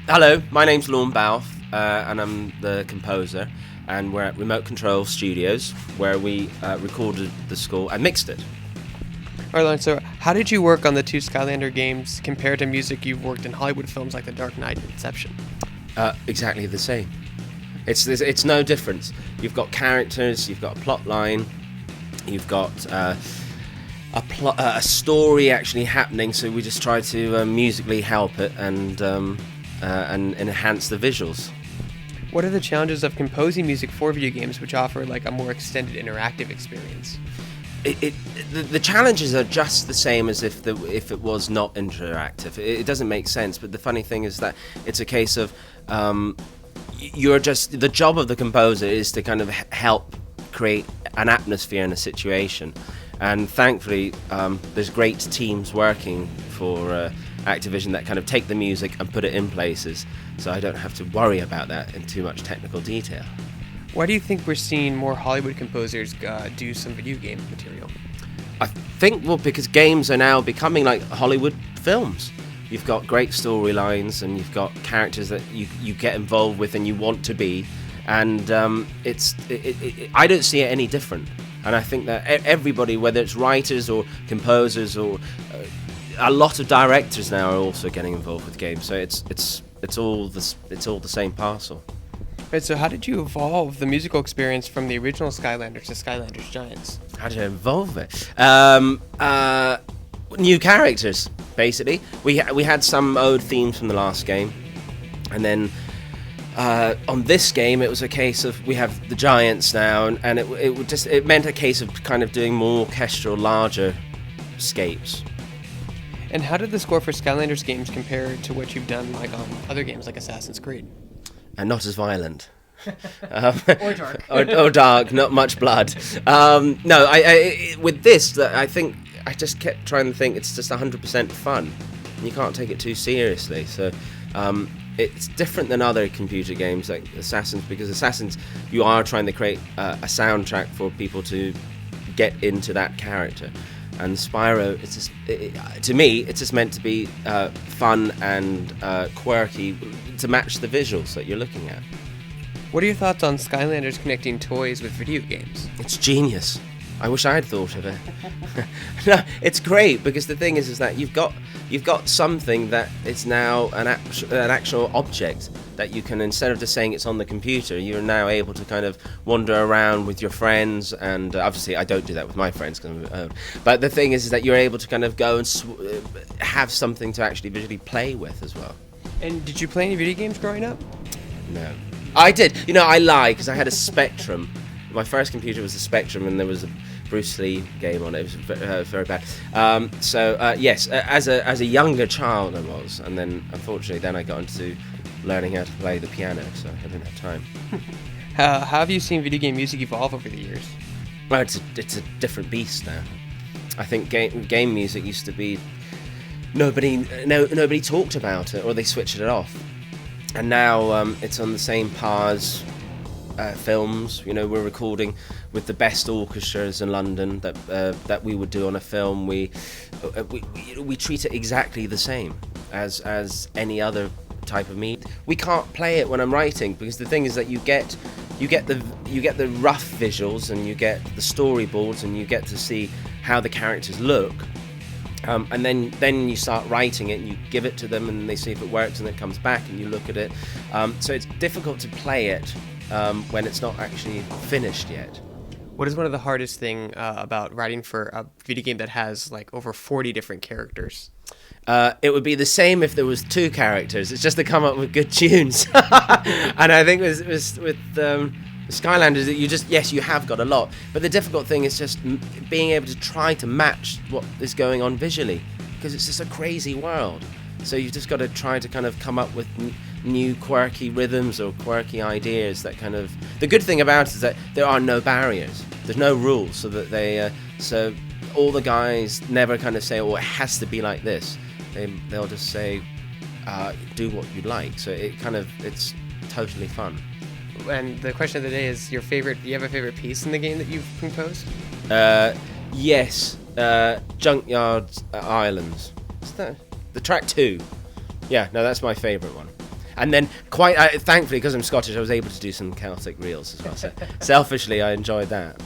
Hello, my name's Lorne Balfe, and I'm the composer, and we're at Remote Control Studios, where we recorded the score and mixed it. All right, Lorne, so how did you work on the two Skylander games compared to music you've worked in Hollywood films like The Dark Knight and Inception? Exactly the same. It's no difference. You've got characters, you've got a plot line, you've got a story actually happening. So we just try to musically help it and enhance the visuals. What are the challenges of composing music for video games which offer like a more extended interactive experience? The challenges are just the same as if it was not interactive. It doesn't make sense, but the funny thing is that it's a case of you're just, the job of the composer is to kind of help create an atmosphere in a situation, and thankfully there's great teams working for Activision that kind of take the music and put it in places, so I don't have to worry about that in too much technical detail. Why do you think we're seeing more Hollywood composers do some video game material? I think, well, because games are now becoming like Hollywood films. You've got great storylines and you've got characters that you get involved with and you want to be, and I don't see it any different. And I think that everybody, whether it's writers or composers or a lot of directors now, are also getting involved with games. So it's all the same parcel. Right, so how did you evolve the musical experience from the original Skylanders to Skylanders Giants? How did I evolve it? New characters, basically. We had some old themes from the last game, and then on this game it was a case of we have the Giants now, and it meant a case of kind of doing more orchestral, larger scapes. And how did the score for Skylanders games compare to what you've done like on other games like Assassin's Creed? And not as violent. Or dark. or dark, not much blood. No, I with this, I think I just kept trying to think it's just 100% fun. You can't take it too seriously. So it's different than other computer games like Assassins, because Assassins, you are trying to create a soundtrack for people to get into that character. And Spyro, it's just, to me, it's just meant to be fun and quirky to match the visuals that you're looking at. What are your thoughts on Skylanders connecting toys with video games? It's genius. I wish I had thought of it. No, it's great, because the thing is that you've got something that is now an actual object that you can, instead of just saying it's on the computer, you're now able to kind of wander around with your friends, and obviously I don't do that with my friends, but the thing is that you're able to kind of go and have something to actually visually play with as well. And did you play any video games growing up? No. I did. You know, I lie, because I had a Spectrum. My first computer was a Spectrum, and there was a Bruce Lee game on it. It was very bad. Yes, as a younger child I was, and then unfortunately then I got into learning how to play the piano, so I didn't have time. How have you seen video game music evolve over the years? Well, it's a different beast now. I think game music used to be nobody talked about it, or they switched it off, and now it's on the same par as films. You know, we're recording with the best orchestras in London that we would do on a film. We treat it exactly the same as any other type of media. We can't play it when I'm writing, because the thing is that you get the rough visuals, and you get the storyboards, and you get to see how the characters look, and then you start writing it, and you give it to them, and they see if it works, and it comes back, and you look at it. So it's difficult to play it when it's not actually finished yet. What is one of the hardest thing about writing for a video game that has like over 40 different characters? It would be the same if there was 2 characters. It's just to come up with good tunes. And I think with Skylanders, that you have got a lot, but the difficult thing is just being able to try to match what is going on visually, because it's just a crazy world. So you've just got to try to kind of come up with new quirky rhythms or quirky ideas that kind of... The good thing about it is that there are no barriers. There's no rules, so that so all the guys never kind of say, "Oh, it has to be like this." They'll just say, "Do what you like." So it's totally fun. And the question of the day is your favorite. Do you have a favorite piece in the game that you've composed? Yes, Junkyard Islands. Is that the track 2? Yeah, no, that's my favorite one. And then, thankfully, because I'm Scottish, I was able to do some Celtic reels as well. So selfishly, I enjoyed that.